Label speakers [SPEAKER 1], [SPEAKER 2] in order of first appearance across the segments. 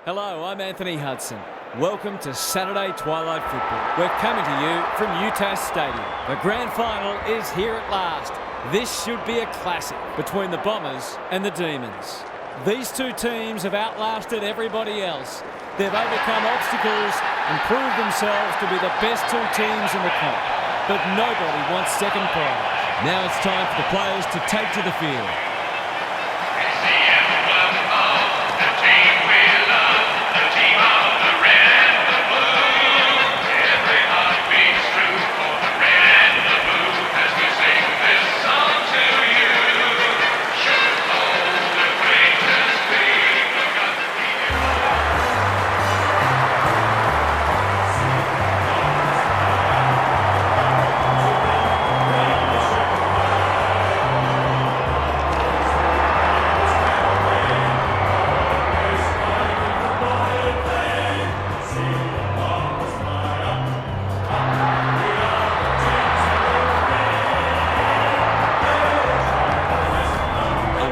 [SPEAKER 1] Hello, I'm Anthony Hudson. Welcome to Saturday Twilight Football. We're coming to you from UTAS Stadium. The grand final is here at last. This should be a classic between the Bombers and the Demons. These two teams have outlasted everybody else. They've overcome obstacles and proved themselves to be the best two teams in the comp. But nobody wants second prize. Now it's time for the players to take to the field.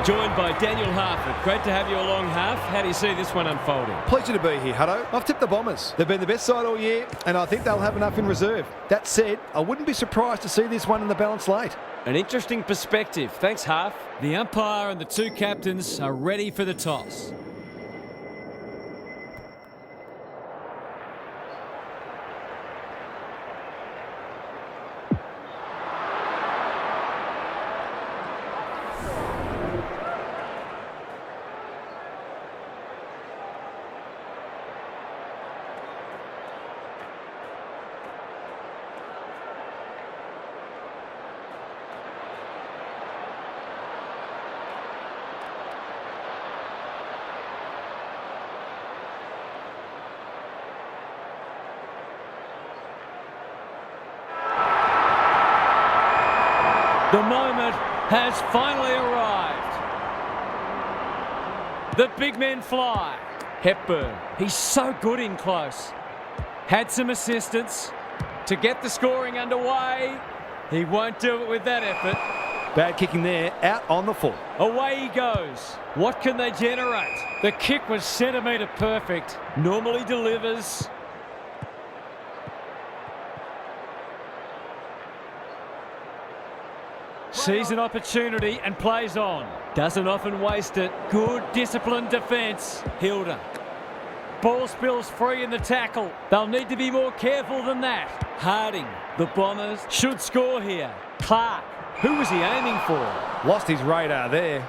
[SPEAKER 1] Joined by Daniel Harford. Great to have you along, Harf. How do you see this one unfolding?
[SPEAKER 2] Pleasure to be here, Hutto. I've tipped the Bombers. They've been the best side all year, and I think they'll have enough in reserve. That said, I wouldn't be surprised to see this one in the balance late.
[SPEAKER 1] An interesting perspective. Thanks, Harf. The umpire and the two captains are ready for the toss. The moment has finally arrived. The big men fly. Hepburn, he's so good in close. Had some assistance to get the scoring underway. He won't do it with that effort.
[SPEAKER 2] Bad kicking there, out on the full.
[SPEAKER 1] Away he goes. What can they generate? The kick was centimetre perfect. Normally delivers. Sees an opportunity and plays on. Doesn't often waste it. Good disciplined defence. Hilda. Ball spills free in the tackle. They'll need to be more careful than that. Harding. The Bombers should score here. Clark. Who was he aiming for?
[SPEAKER 2] Lost his radar there.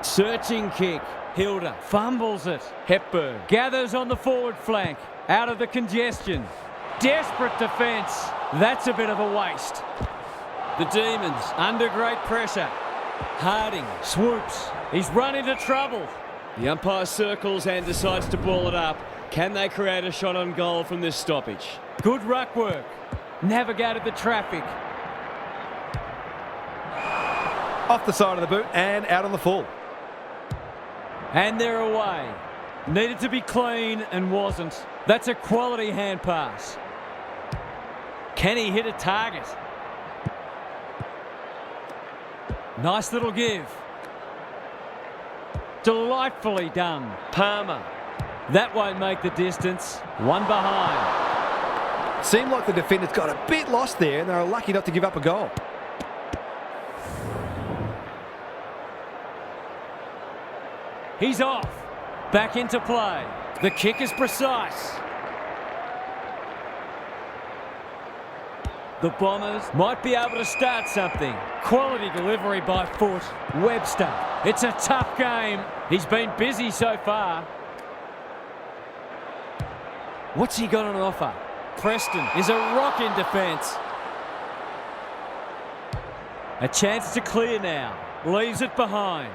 [SPEAKER 1] Searching kick. Hilda fumbles it. Hepburn gathers on the forward flank. Out of the congestion. Desperate defence. That's a bit of a waste. The Demons under great pressure. Harding swoops. He's run into trouble. The umpire circles and decides to ball it up. Can they create a shot on goal from this stoppage? Good ruck work. Navigated the traffic.
[SPEAKER 2] Off the side of the boot and out on the full.
[SPEAKER 1] And they're away. Needed to be clean and wasn't. That's a quality hand pass. Can he hit a target? Nice little give. Delightfully done. Palmer. That won't make the distance. One behind.
[SPEAKER 2] Seemed like the defenders got a bit lost there and they were lucky not to give up a goal.
[SPEAKER 1] He's off. Back into play. The kick is precise. The Bombers might be able to start something. Quality delivery by foot. Webster. It's a tough game. He's been busy so far. What's he got on offer? Preston is a rock in defence. A chance to clear now. Leaves it behind.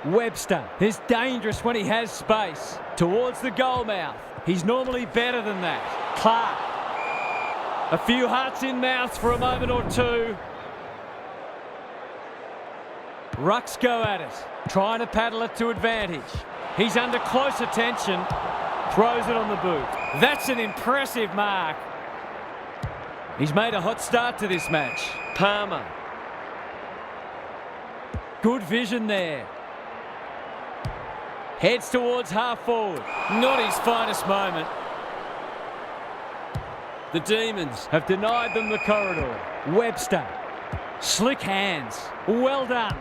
[SPEAKER 1] Webster is dangerous when he has space. Towards the goal mouth. He's normally better than that. Clark. A few hearts in mouths for a moment or two. Rucks go at it, trying to paddle it to advantage. He's under close attention, throws it on the boot. That's an impressive mark. He's made a hot start to this match. Palmer. Good vision there. Heads towards half forward. Not his finest moment. The Demons have denied them the corridor. Webster. Slick hands. Well done.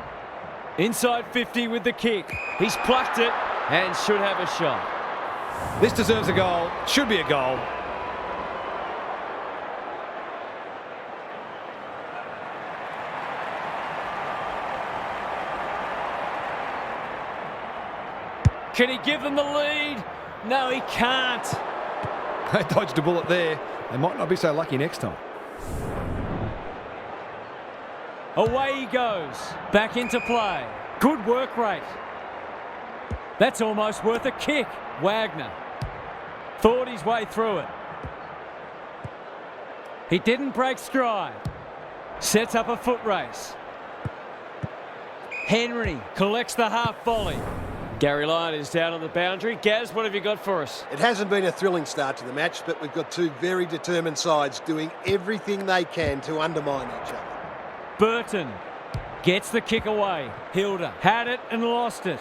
[SPEAKER 1] Inside 50 with the kick. He's plucked it and should have a shot.
[SPEAKER 2] This deserves a goal. Should be a goal.
[SPEAKER 1] Can he give them the lead? No, he can't.
[SPEAKER 2] They dodged a bullet there. They might not be so lucky next time.
[SPEAKER 1] Away he goes. Back into play. Good work rate. That's almost worth a kick. Wagner thought his way through it. He didn't break stride. Sets up a foot race. Henry collects the half volley. Gary Lyon is down on the boundary. Gaz, what have you got for us?
[SPEAKER 3] It hasn't been a thrilling start to the match, but we've got two very determined sides doing everything they can to undermine each other.
[SPEAKER 1] Burton gets the kick away. Hilda had it and lost it.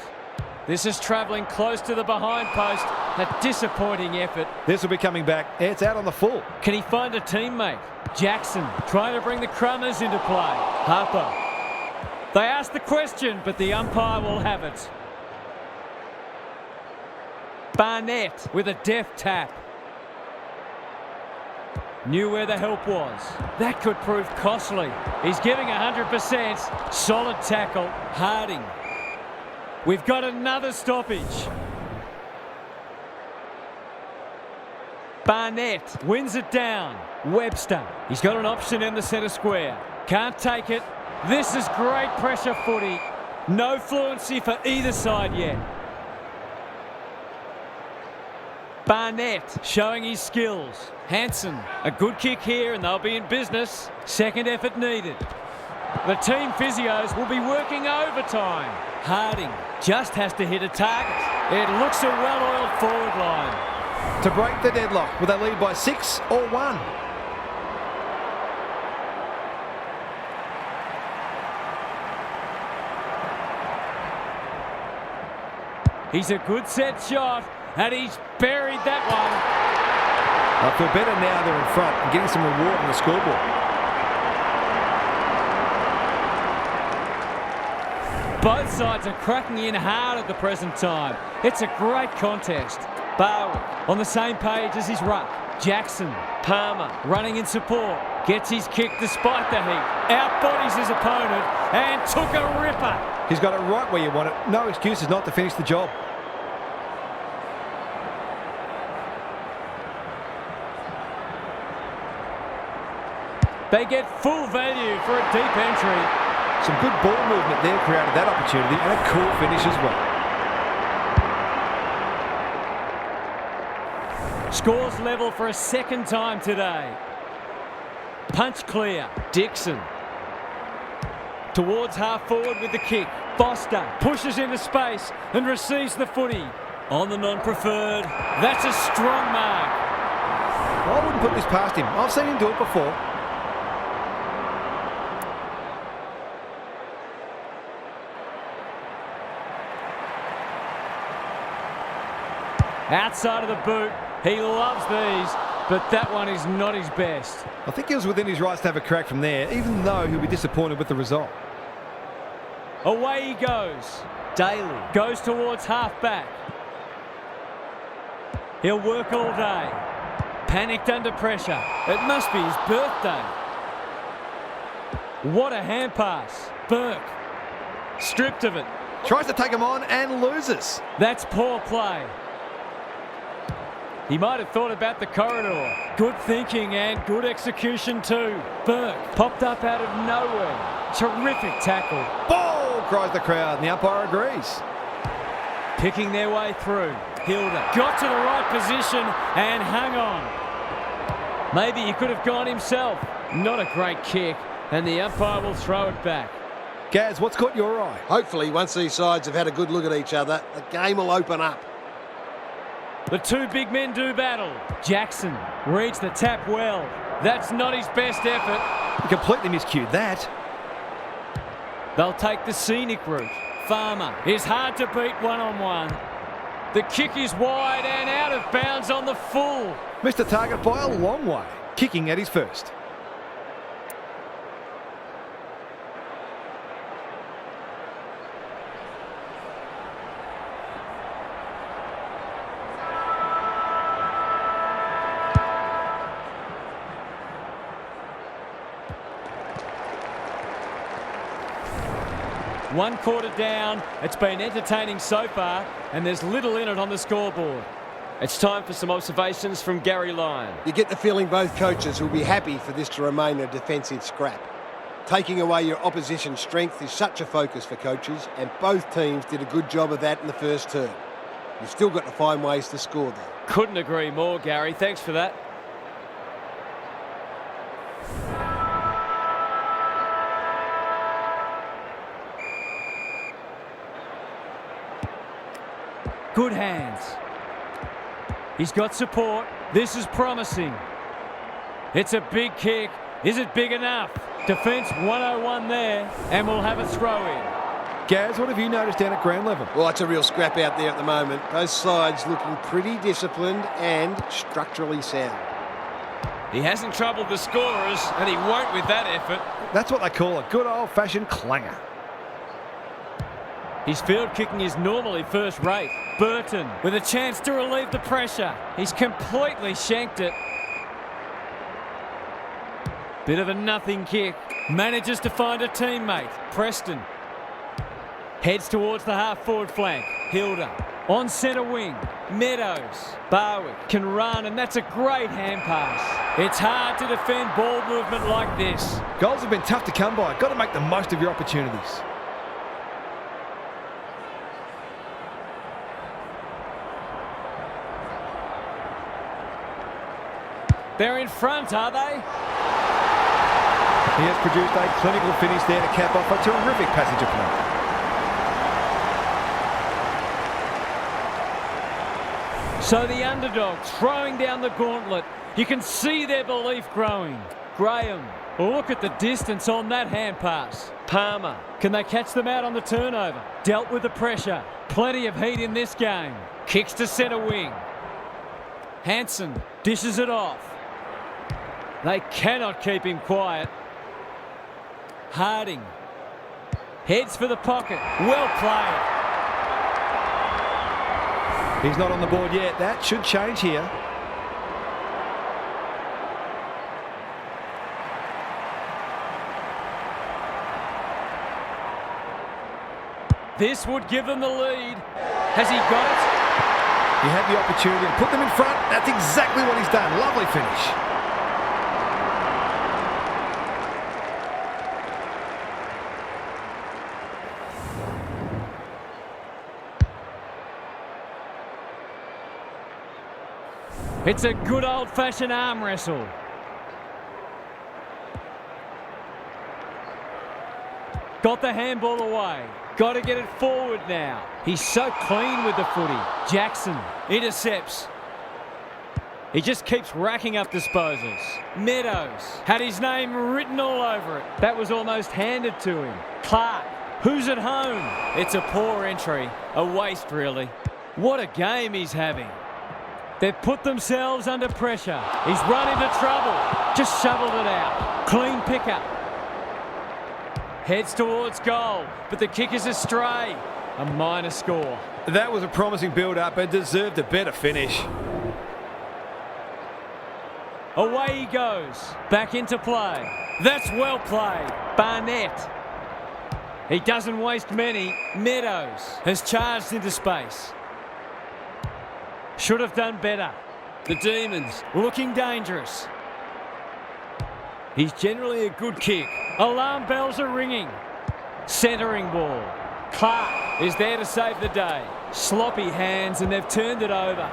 [SPEAKER 1] This is travelling close to the behind post. A disappointing effort.
[SPEAKER 2] This will be coming back. It's out on the full.
[SPEAKER 1] Can he find a teammate? Jackson trying to bring the Crummers into play. Harper. They asked the question, but the umpire will have it. Barnett with a deft tap. Knew where the help was. That could prove costly. He's giving 100%. Solid tackle. Harding. We've got another stoppage. Barnett wins it down. Webster. He's got an option in the centre square. Can't take it. This is great pressure footy. No fluency for either side yet. Barnett showing his skills. Hanson, a good kick here and they'll be in business. Second effort needed. The team physios will be working overtime. Harding just has to hit a target. It looks a well-oiled forward line.
[SPEAKER 2] To break the deadlock, will they lead by 6 or 1?
[SPEAKER 1] He's a good set shot. And he's buried that one.
[SPEAKER 2] I feel better now they're in front and getting some reward on the scoreboard.
[SPEAKER 1] Both sides are cracking in hard at the present time. It's a great contest. Barwick on the same page as his ruck. Jackson, Palmer running in support. Gets his kick despite the heat. Outbodies his opponent and took a ripper.
[SPEAKER 2] He's got it right where you want it. No excuses not to finish the job.
[SPEAKER 1] They get full value for a deep entry.
[SPEAKER 2] Some good ball movement there created that opportunity and a cool finish as well.
[SPEAKER 1] Scores level for a second time today. Punch clear. Dixon. Towards half forward with the kick. Foster pushes into space and receives the footy. On the non-preferred. That's a strong mark.
[SPEAKER 2] I wouldn't put this past him. I've seen him do it before.
[SPEAKER 1] Outside of the boot. He loves these, but that one is not his best.
[SPEAKER 2] I think he was within his rights to have a crack from there, even though he'll be disappointed with the result.
[SPEAKER 1] Away he goes. Daly goes towards half-back. He'll work all day. Panicked under pressure. It must be his birthday. What a hand pass. Burke. Stripped of it.
[SPEAKER 2] Tries to take him on and loses.
[SPEAKER 1] That's poor play. He might have thought about the corridor. Good thinking and good execution too. Burke popped up out of nowhere. Terrific tackle.
[SPEAKER 2] Ball, cries the crowd, and the umpire agrees.
[SPEAKER 1] Picking their way through. Hilda got to the right position and hung on. Maybe he could have gone himself. Not a great kick, and the umpire will throw it back.
[SPEAKER 2] Gaz, what's caught your eye?
[SPEAKER 3] Hopefully, once these sides have had a good look at each other, the game will open up.
[SPEAKER 1] The two big men do battle. Jackson reads the tap well. That's not his best effort.
[SPEAKER 2] He completely miscued that.
[SPEAKER 1] They'll take the scenic route. Farmer is hard to beat one-on-one. The kick is wide and out of bounds on the full.
[SPEAKER 2] Missed the target by a long way. Kicking at his first.
[SPEAKER 1] One quarter down. It's been entertaining so far, and there's little in it on the scoreboard. It's time for some observations from Gary Lyon.
[SPEAKER 3] You get the feeling both coaches will be happy for this to remain a defensive scrap. Taking away your opposition's strength is such a focus for coaches, and both teams did a good job of that in the first term. You've still got to find ways to score though.
[SPEAKER 1] Couldn't agree more, Gary. Thanks for that. Good hands. He's got support. This is promising. It's a big kick. Is it big enough? Defence 101 there, and we'll have a throw in.
[SPEAKER 2] Gaz, what have you noticed down at ground level?
[SPEAKER 3] Well, it's a real scrap out there at the moment. Both sides looking pretty disciplined and structurally sound.
[SPEAKER 1] He hasn't troubled the scorers, and he won't with that effort.
[SPEAKER 2] That's what they call a good old-fashioned clanger.
[SPEAKER 1] His field kicking is normally first rate. Burton with a chance to relieve the pressure. He's completely shanked it. Bit of a nothing kick. Manages to find a teammate. Preston heads towards the half-forward flank. Hilda on centre wing. Meadows. Barwick can run, and that's a great hand pass. It's hard to defend ball movement like this.
[SPEAKER 2] Goals have been tough to come by. Got to make the most of your opportunities.
[SPEAKER 1] They're in front, are they?
[SPEAKER 2] He has produced a clinical finish there to cap off a terrific passage of play.
[SPEAKER 1] So the underdog throwing down the gauntlet. You can see their belief growing. Graham, look at the distance on that hand pass. Palmer, can they catch them out on the turnover? Dealt with the pressure. Plenty of heat in this game. Kicks to centre wing. Hanson dishes it off. They cannot keep him quiet. Harding heads for the pocket. Well played.
[SPEAKER 2] He's not on the board yet. That should change here.
[SPEAKER 1] This would give them the lead. Has he got it?
[SPEAKER 2] He had the opportunity to put them in front. That's exactly what he's done. Lovely finish.
[SPEAKER 1] It's a good old-fashioned arm wrestle. Got the handball away. Got to get it forward now. He's so clean with the footy. Jackson intercepts. He just keeps racking up disposals. Meadows had his name written all over it. That was almost handed to him. Clark, who's at home? It's a poor entry. A waste, really. What a game he's having. They've put themselves under pressure. He's run into trouble. Just shoveled it out. Clean pickup. Heads towards goal, but the kick is astray. A minor score.
[SPEAKER 2] That was a promising build-up and deserved a better finish.
[SPEAKER 1] Away he goes. Back into play. That's well played. Barnett. He doesn't waste many. Meadows has charged into space. Should have done better. The Demons looking dangerous. He's generally a good kick. Alarm bells are ringing. Centering ball. Clark is there to save the day. Sloppy hands, and they've turned it over.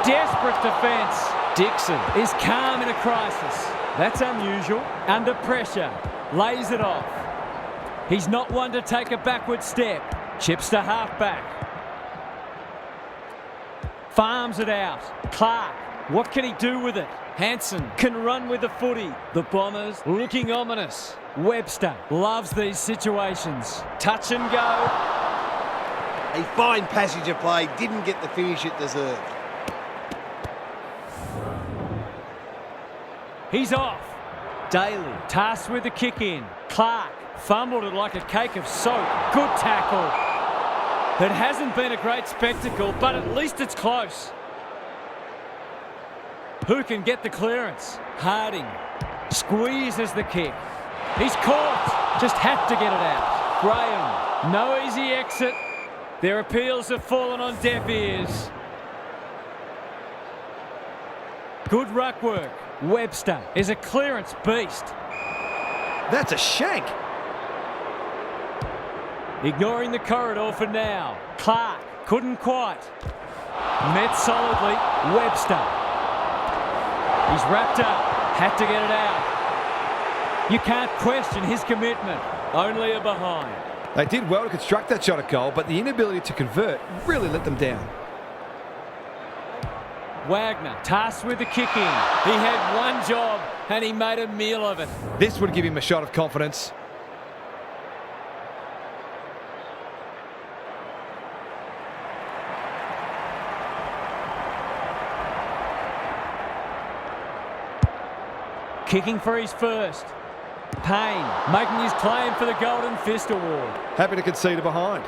[SPEAKER 1] Desperate defence. Dixon is calm in a crisis. That's unusual. Under pressure. Lays it off. He's not one to take a backward step. Chips to half-back. Farms it out. Clark, what can he do with it? Hanson can run with the footy. The Bombers looking ominous. Webster loves these situations. Touch and go.
[SPEAKER 3] A fine passage of play, didn't get the finish it deserved.
[SPEAKER 1] He's off. Daly tasked with the kick in. Clark fumbled it like a cake of soap. Good tackle. It hasn't been a great spectacle, but at least it's close. Who can get the clearance? Harding squeezes the kick. He's caught. Just had to get it out. Graham, no easy exit. Their appeals have fallen on deaf ears. Good ruck work. Webster is a clearance beast.
[SPEAKER 2] That's a shank.
[SPEAKER 1] Ignoring the corridor for now. Clark couldn't quite. Met solidly. Webster. He's wrapped up. Had to get it out. You can't question his commitment. Only a behind.
[SPEAKER 2] They did well to construct that shot at goal, but the inability to convert really let them down.
[SPEAKER 1] Wagner tasked with the kick in. He had one job and he made a meal of it.
[SPEAKER 2] This would give him a shot of confidence.
[SPEAKER 1] Kicking for his first. Payne making his claim for the Golden Fist Award.
[SPEAKER 2] Happy to concede a behind.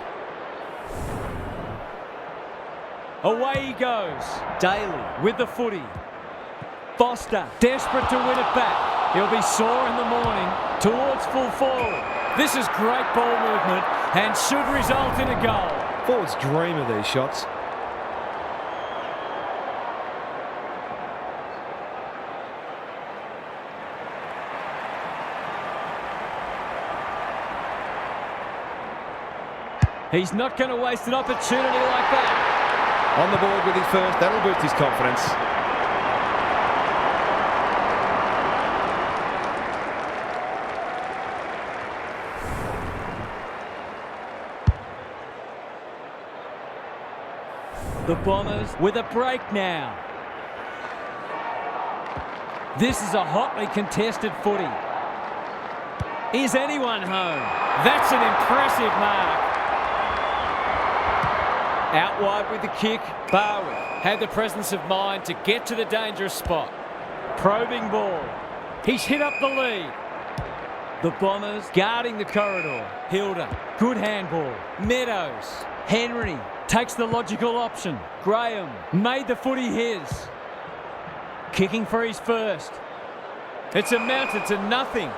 [SPEAKER 1] Away he goes. Daly with the footy. Foster desperate to win it back. He'll be sore in the morning towards full forward. This is great ball movement and should result in a goal.
[SPEAKER 2] Forwards dream of these shots.
[SPEAKER 1] He's not going to waste an opportunity like that.
[SPEAKER 2] On the board with his first, that'll boost his confidence.
[SPEAKER 1] The Bombers with a break now. This is a hotly contested footy. Is anyone home? That's an impressive mark. Out wide with the kick, Barwick had the presence of mind to get to the dangerous spot. Probing ball. He's hit up the lead. The Bombers guarding the corridor. Hilda, good handball. Meadows, Henry takes the logical option. Graham made the footy his. Kicking for his first. It's amounted to nothing.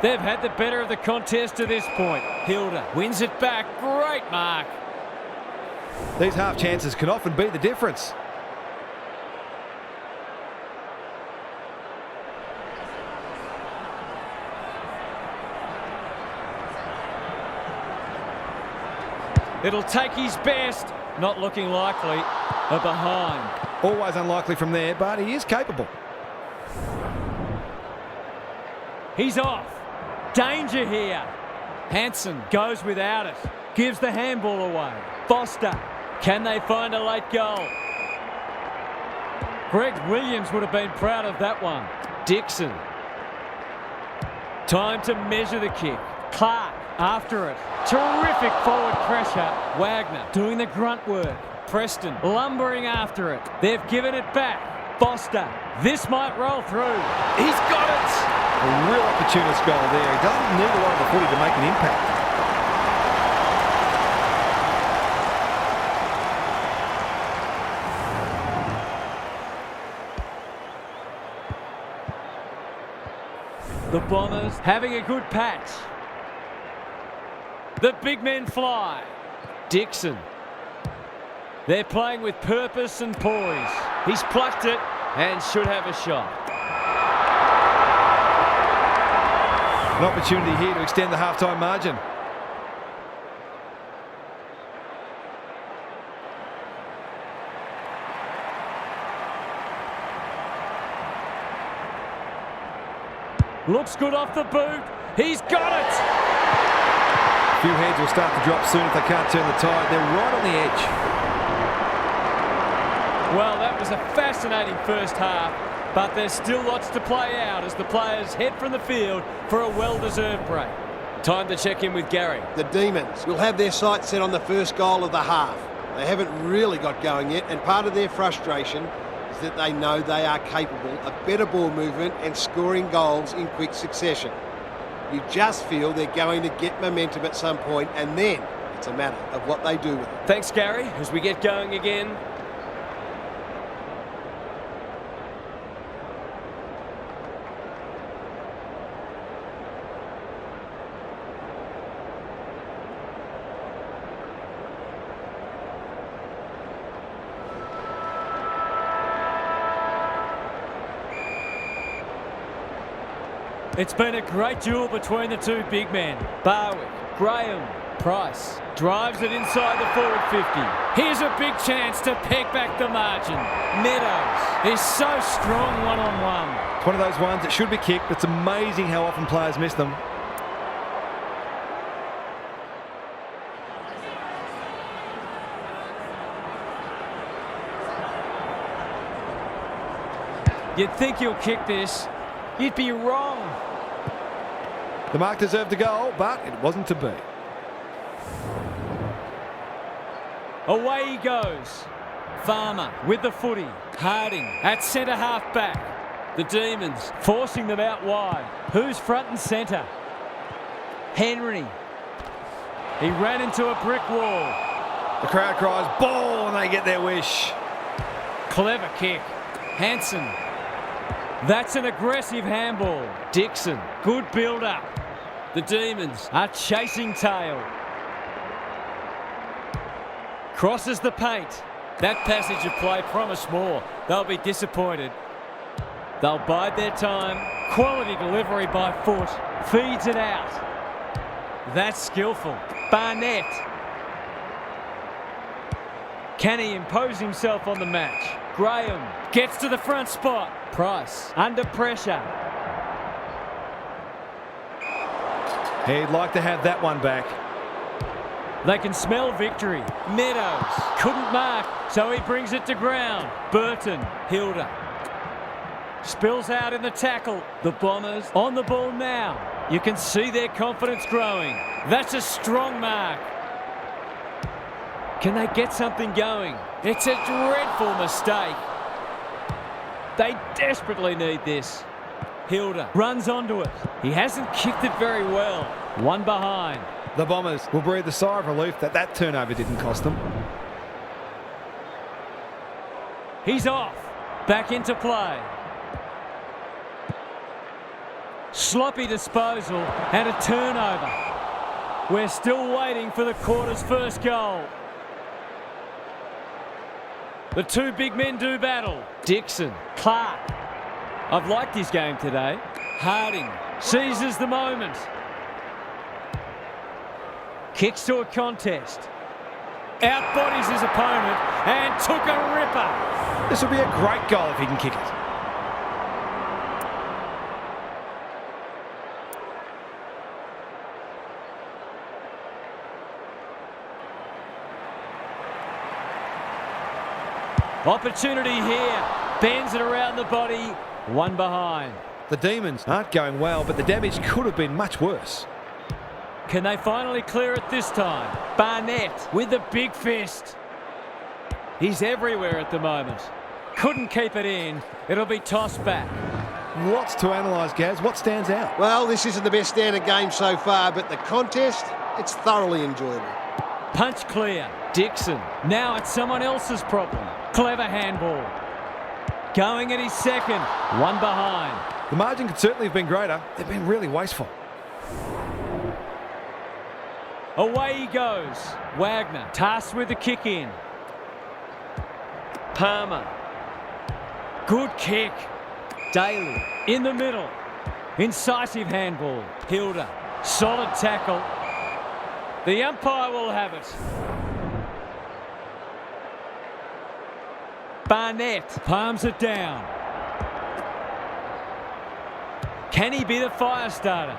[SPEAKER 1] They've had the better of the contest to this point. Hilda wins it back. Great mark.
[SPEAKER 2] These half chances can often be the difference.
[SPEAKER 1] It'll take his best. Not looking likely. A behind.
[SPEAKER 2] Always unlikely from there, but he is capable.
[SPEAKER 1] He's off. Danger here. Hansen goes without it. Gives the handball away. Foster. Can they find a late goal? Greg Williams would have been proud of that one. Dixon. Time to measure the kick. Clark after it. Terrific forward pressure. Wagner doing the grunt work. Preston lumbering after it. They've given it back. Foster. This might roll through. He's got it.
[SPEAKER 2] A real opportunist goal there. He doesn't need a lot of the footy to make an impact.
[SPEAKER 1] The Bombers having a good patch. The big men fly. Dixon. They're playing with purpose and poise. He's plucked it and should have a shot.
[SPEAKER 2] An opportunity here to extend the half-time margin.
[SPEAKER 1] Looks good off the boot. He's got it.
[SPEAKER 2] A few heads will start to drop soon if they can't turn the tide. They're right on the edge.
[SPEAKER 1] Well, that was a fascinating first half, but there's still lots to play out as the players head from the field for a well-deserved break. Time to check in with Gary.
[SPEAKER 3] The Demons will have their sights set on the first goal of the half. They haven't really got going yet, and part of their frustration is that they know they are capable of better ball movement and scoring goals in quick succession. You just feel they're going to get momentum at some point, and then it's a matter of what they do with it.
[SPEAKER 1] Thanks, Gary. As we get going again. It's been a great duel between the two big men. Barwick, Graham, Price drives it inside the forward 50. Here's a big chance to peg back the margin. Meadows is so strong one-on-one.
[SPEAKER 2] It's one of those ones that should be kicked. It's amazing how often players miss them.
[SPEAKER 1] You'd think he'll kick this. You'd be wrong.
[SPEAKER 2] The mark deserved a goal, but it wasn't to be.
[SPEAKER 1] Away he goes. Farmer with the footy. Harding at centre half back. The Demons forcing them out wide. Who's front and centre? Henry. He ran into a brick wall.
[SPEAKER 2] The crowd cries ball and they get their wish.
[SPEAKER 1] Clever kick. Hanson. That's an aggressive handball. Dixon, good build-up. The Demons are chasing tail. Crosses the paint. That passage of play promised more. They'll be disappointed. They'll bide their time. Quality delivery by foot. Feeds it out. That's skillful. Barnett. Can he impose himself on the match? Graham gets to the front spot. Price under pressure.
[SPEAKER 2] He'd like to have that one back.
[SPEAKER 1] They can smell victory. Meadows couldn't mark, so he brings it to ground. Burton, Hilda. Spills out in the tackle. The Bombers on the ball now. You can see their confidence growing. That's a strong mark. Can they get something going? It's a dreadful mistake. They desperately need this. Hilda runs onto it. He hasn't kicked it very well. One behind.
[SPEAKER 2] The Bombers will breathe a sigh of relief that turnover didn't cost them.
[SPEAKER 1] He's off. Back into play. Sloppy disposal and a turnover. We're still waiting for the quarter's first goal. The two big men do battle. Dixon, Clark. I've liked his game today. Harding seizes the moment. Kicks to a contest. Outbodies his opponent and took a ripper.
[SPEAKER 2] This will be a great goal if he can kick it.
[SPEAKER 1] Opportunity here. Bends it around the body. One behind.
[SPEAKER 2] The Demons aren't going well, but the damage could have been much worse.
[SPEAKER 1] Can they finally clear it this time? Barnett with the big fist. He's everywhere at the moment. Couldn't keep it in. It'll be tossed back.
[SPEAKER 2] Lots to analyse, Gaz. What stands out?
[SPEAKER 3] Well, this isn't the best standard game so far, but the contest, it's thoroughly enjoyable.
[SPEAKER 1] Punch clear. Dixon. Now it's someone else's problem. Clever handball. Going at his second. One behind.
[SPEAKER 2] The margin could certainly have been greater. They've been really wasteful.
[SPEAKER 1] Away he goes. Wagner tasked with the kick in. Palmer. Good kick. Daly in the middle. Incisive handball. Hilda. Solid tackle. The umpire will have it. Barnett palms it down. Can he be the fire starter?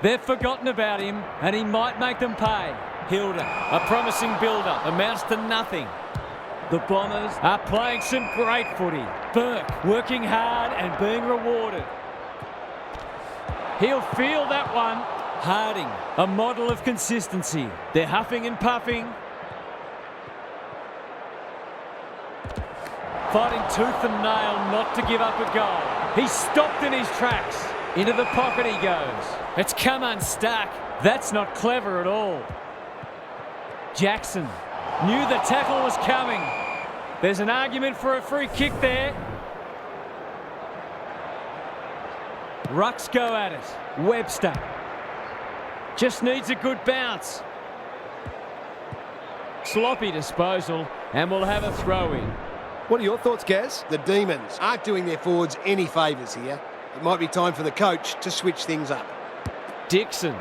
[SPEAKER 1] They've forgotten about him and he might make them pay. Hilda, a promising build-up, amounts to nothing. The Bombers are playing some great footy. Burke working hard and being rewarded. He'll feel that one. Harding, a model of consistency. They're huffing and puffing. Fighting tooth and nail not to give up a goal. He's stopped in his tracks. Into the pocket he goes. It's come unstuck. That's not clever at all. Jackson knew the tackle was coming. There's an argument for a free kick there. Rucks go at it. Webster just needs a good bounce. Sloppy disposal, and we'll have a throw in.
[SPEAKER 2] What are your thoughts, Gaz?
[SPEAKER 3] The Demons aren't doing their forwards any favours here. It might be time for the coach to switch things up.
[SPEAKER 1] Dixon.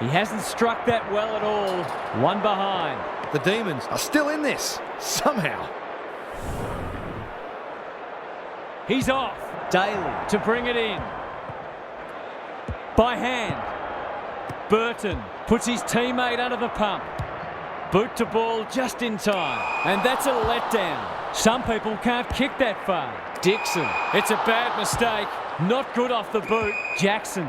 [SPEAKER 1] He hasn't struck that well at all. One behind.
[SPEAKER 2] The Demons are still in this, somehow.
[SPEAKER 1] He's off. Daly to bring it in. By hand. Burton puts his teammate under the pump. Boot to ball just in time. And that's a letdown. Some people can't kick that far. Dixon. It's a bad mistake. Not good off the boot. Jackson.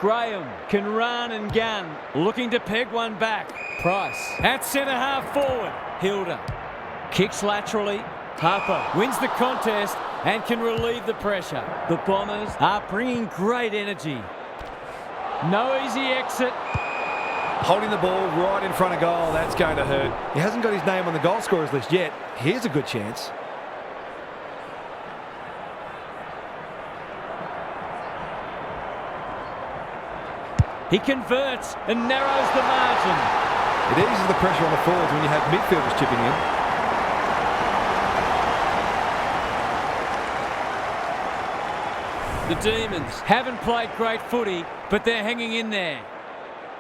[SPEAKER 1] Graham can run and gun. Looking to peg one back. Price. At centre half forward. Hilda. Kicks laterally. Harper wins the contest and can relieve the pressure. The Bombers are bringing great energy. No easy exit.
[SPEAKER 2] Holding the ball right in front of goal, that's going to hurt. He hasn't got his name on the goal scorers list yet. Here's a good chance.
[SPEAKER 1] He converts and narrows the margin.
[SPEAKER 2] It eases the pressure on the forwards when you have midfielders chipping in.
[SPEAKER 1] The Demons haven't played great footy, but they're hanging in there.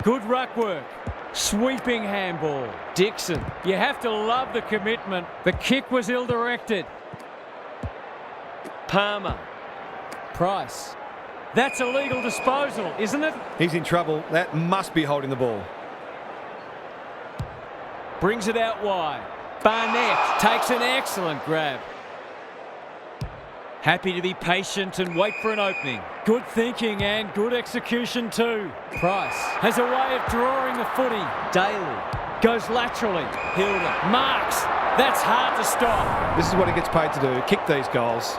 [SPEAKER 1] Good ruck work. Sweeping handball. Dixon. You have to love the commitment. The kick was ill-directed. Palmer. Price. That's a legal disposal, isn't it?
[SPEAKER 2] He's in trouble. That must be holding the ball.
[SPEAKER 1] Brings it out wide. Barnett takes an excellent grab. Happy to be patient and wait for an opening. Good thinking and good execution too. Price has a way of drawing the footy. Daly goes laterally. Hilda marks. That's hard to stop.
[SPEAKER 2] This is what he gets paid to do, kick these goals.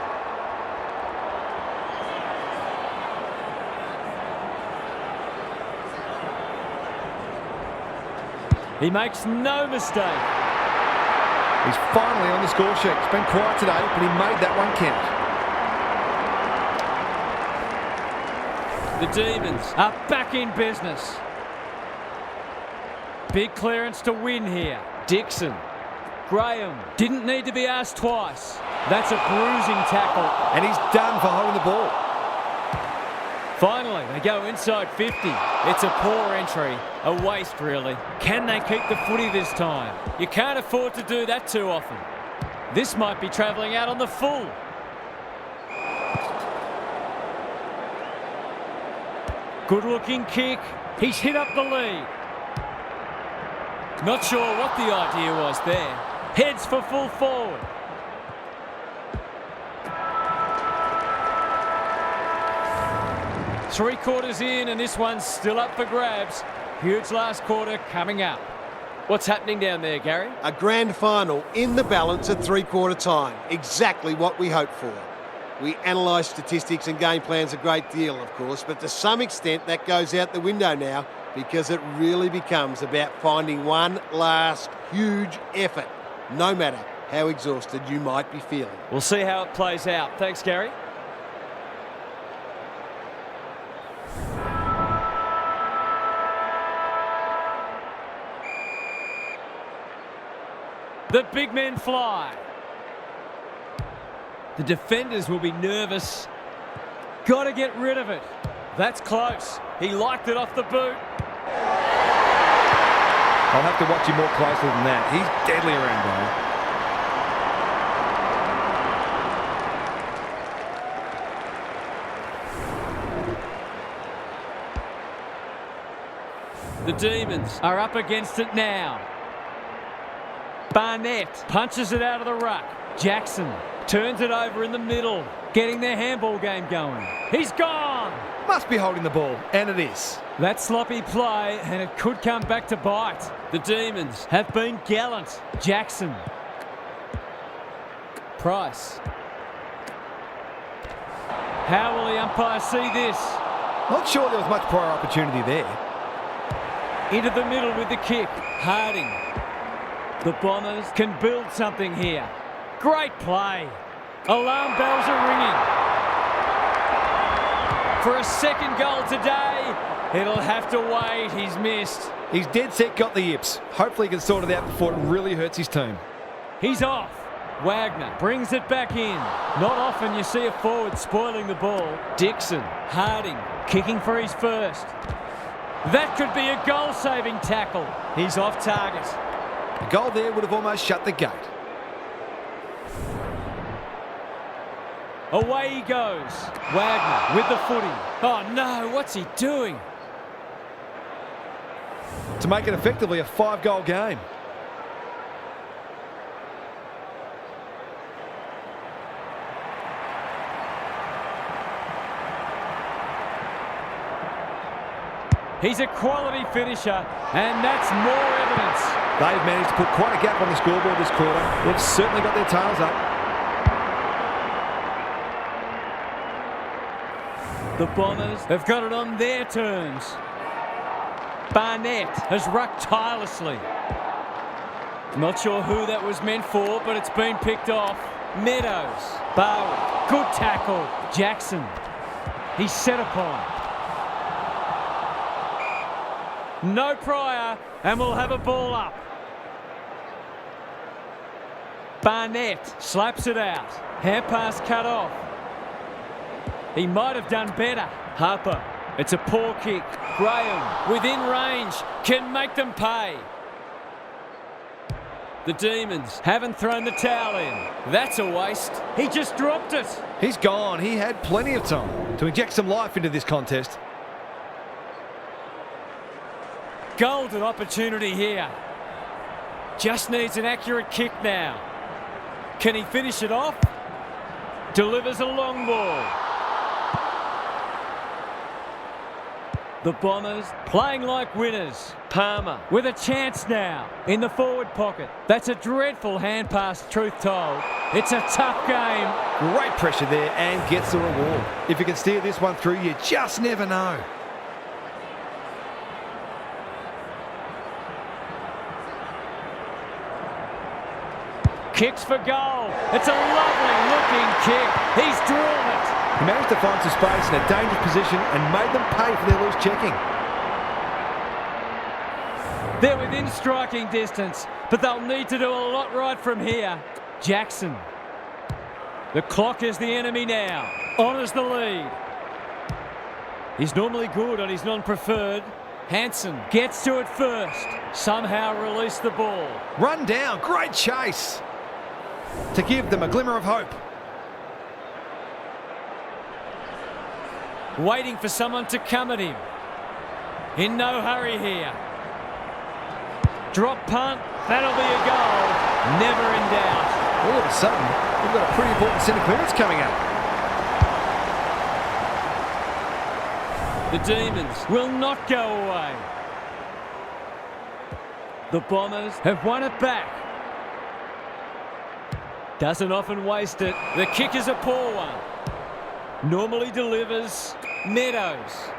[SPEAKER 1] He makes no mistake.
[SPEAKER 2] He's finally on the score sheet. It's been quiet today, but he made that one count.
[SPEAKER 1] The Demons are back in business. Big clearance to win here. Dixon. Graham didn't need to be asked twice. That's a bruising tackle.
[SPEAKER 2] And he's done for holding the ball.
[SPEAKER 1] Finally, they go inside 50. It's a poor entry. A waste, really. Can they keep the footy this time? You can't afford to do that too often. This might be travelling out on the full. Good-looking kick. He's hit up the lead. Not sure what the idea was there. Heads for full forward. Three quarters in and this one's still up for grabs. Huge last quarter coming up. What's happening down there, Gary?
[SPEAKER 3] A grand final in the balance at three-quarter time. Exactly what we hoped for. We analyse statistics and game plans a great deal, of course, but to some extent that goes out the window now because it really becomes about finding one last huge effort, no matter how exhausted you might be feeling.
[SPEAKER 1] We'll see how it plays out. Thanks, Gary. The big men fly. The defenders will be nervous. Got to get rid of it. That's close. He liked it off the boot.
[SPEAKER 2] I'll have to watch him more closely than that. He's deadly around goal.
[SPEAKER 1] The Demons are up against it now. Barnett punches it out of the ruck. Jackson turns it over in the middle, getting their handball game going. He's gone! on.
[SPEAKER 2] Must be holding the ball, and it is.
[SPEAKER 1] That sloppy play, and it could come back to bite. The Demons have been gallant. Jackson. Price. How will the umpire see this?
[SPEAKER 2] Not sure there was much prior opportunity there.
[SPEAKER 1] Into the middle with the kick. Harding. The Bombers can build something here. Great play. Alarm bells are ringing. For a second goal today, it'll have to wait. He's missed.
[SPEAKER 2] He's dead set, got the yips. Hopefully he can sort it out before it really hurts his team.
[SPEAKER 1] He's off. Wagner brings it back in. Not often you see a forward spoiling the ball. Dixon. Harding kicking for his first. That could be a goal-saving tackle. He's off target.
[SPEAKER 2] A goal there would have almost shut the gate.
[SPEAKER 1] Away he goes. Wagner with the footy. Oh no, what's he doing?
[SPEAKER 2] To make it effectively a 5-goal game.
[SPEAKER 1] He's a quality finisher, and that's more evidence.
[SPEAKER 2] They've managed to put quite a gap on the scoreboard this quarter. They've certainly got their tails up.
[SPEAKER 1] The Bombers have got it on their terms. Barnett has rucked tirelessly. Not sure who that was meant for, but it's been picked off. Meadows. Barwick. Good tackle. Jackson. He's set upon. No prior, and we'll have a ball up. Barnett slaps it out. Hand pass cut off. He might have done better. Harper. It's a poor kick. Graham, within range, can make them pay. The Demons haven't thrown the towel in. That's a waste. He just dropped it.
[SPEAKER 2] He's gone. He had plenty of time to inject some life into this contest.
[SPEAKER 1] Golden opportunity here. Just needs an accurate kick now. Can he finish it off? Delivers a long ball. The Bombers playing like winners. Palmer with a chance now in the forward pocket. That's a dreadful hand pass, truth told. It's a tough game.
[SPEAKER 2] Great pressure there and gets the reward. If you can steer this one through, you just never know.
[SPEAKER 1] Kicks for goal. It's a lovely looking kick. He's drawn it.
[SPEAKER 2] He managed to find some space in a dangerous position and made them pay for their loose checking.
[SPEAKER 1] They're within striking distance, but they'll need to do a lot right from here. Jackson. The clock is the enemy now. Honours the lead. He's normally good on his non-preferred. Hanson gets to it first. Somehow release the ball.
[SPEAKER 2] Run down. Great chase. To give them a glimmer of hope.
[SPEAKER 1] Waiting for someone to come at him. In no hurry here. Drop punt. That'll be a goal. Never in doubt.
[SPEAKER 2] All of a sudden, we've got a pretty important centre clearance coming up.
[SPEAKER 1] The Demons will not go away. The Bombers have won it back. Doesn't often waste it. The kick is a poor one. Normally delivers. Meadows.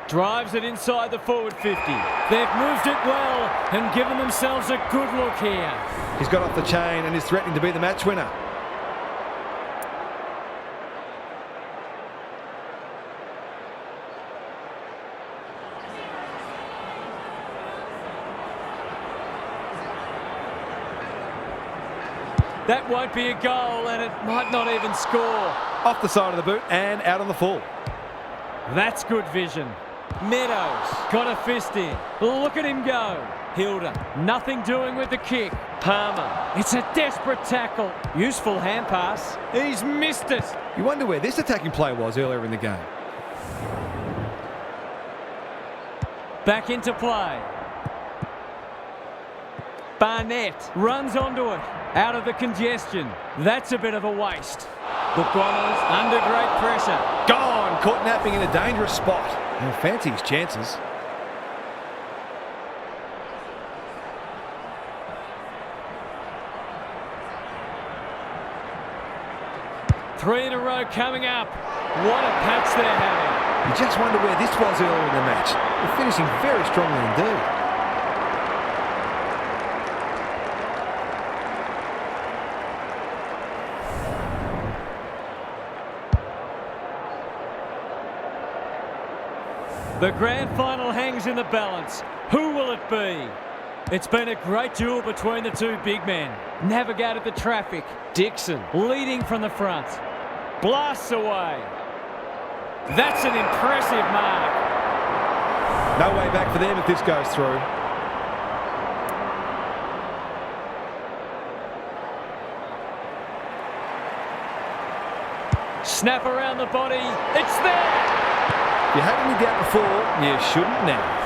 [SPEAKER 1] Drives it inside the forward 50. They've moved it well and given themselves a good look here.
[SPEAKER 2] He's got off the chain and is threatening to be the match winner.
[SPEAKER 1] That won't be a goal, and it might not even score.
[SPEAKER 2] Off the side of the boot and out on the full.
[SPEAKER 1] That's good vision. Meadows got a fist in. Look at him go. Hilda, nothing doing with the kick. Palmer, it's a desperate tackle. Useful hand pass. He's missed it.
[SPEAKER 2] You wonder where this attacking play was earlier in the game.
[SPEAKER 1] Back into play. Barnett runs onto it. Out of the congestion. That's a bit of a waste. The Bombers under great pressure.
[SPEAKER 2] Gone! Caught napping in a dangerous spot. He'll fancy his chances.
[SPEAKER 1] Three in a row coming up. What a patch they're having.
[SPEAKER 2] You just wonder where this was earlier in the match. They're finishing very strongly indeed.
[SPEAKER 1] The grand final hangs in the balance. Who will it be? It's been a great duel between the two big men. Navigated the traffic. Dixon leading from the front. Blasts away. That's an impressive mark.
[SPEAKER 2] No way back for them if this goes through.
[SPEAKER 1] Snap around the body. It's there.
[SPEAKER 2] If you had any doubt before, you shouldn't now.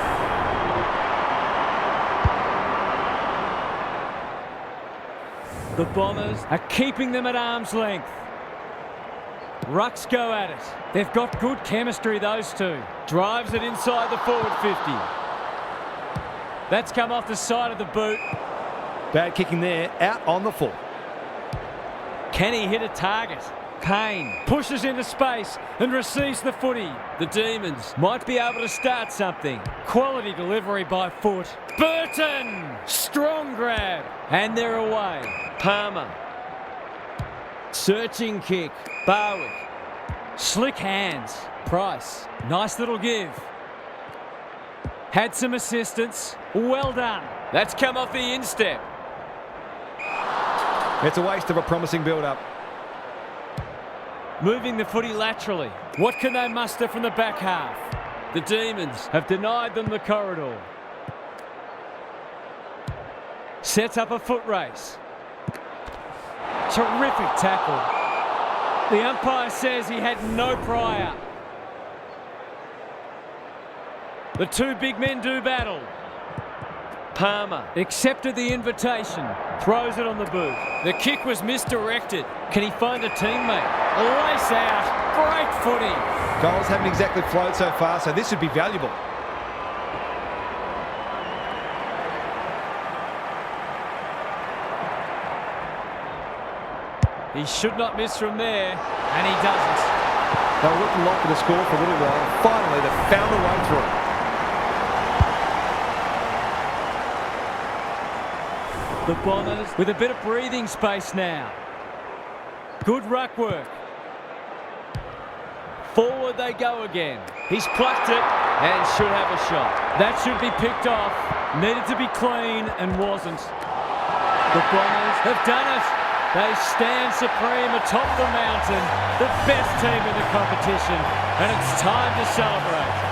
[SPEAKER 1] The Bombers are keeping them at arm's length. Rucks go at it. They've got good chemistry, those two. Drives it inside the forward 50. That's come off the side of the boot.
[SPEAKER 2] Bad kicking there, out on the full.
[SPEAKER 1] Can he hit a target? Payne pushes into space and receives the footy. The Demons might be able to start something. Quality delivery by foot. Burton! Strong grab. And they're away. Palmer. Searching kick. Barwick. Slick hands. Price. Nice little give. Had some assistance. Well done. That's come off the instep.
[SPEAKER 2] It's a waste of a promising build-up.
[SPEAKER 1] Moving the footy laterally. What can they muster from the back half? The Demons have denied them the corridor. Sets up a foot race. Terrific tackle. The umpire says he had no prior. The two big men do battle. Palmer accepted the invitation. Throws it on the boot. The kick was misdirected. Can he find a teammate? Lace out. Great footy.
[SPEAKER 2] Goals haven't exactly flowed so far, so this would be valuable.
[SPEAKER 1] He should not miss from there, and he doesn't.
[SPEAKER 2] They were looking like for the score for a little while, and finally they found a way through.
[SPEAKER 1] The Bombers with a bit of breathing space now. Good ruck work. Forward they go again. He's plucked it and should have a shot. That should be picked off. Needed to be clean and wasn't. The Bombers have done it. They stand supreme atop the mountain. The best team in the competition. And it's time to celebrate.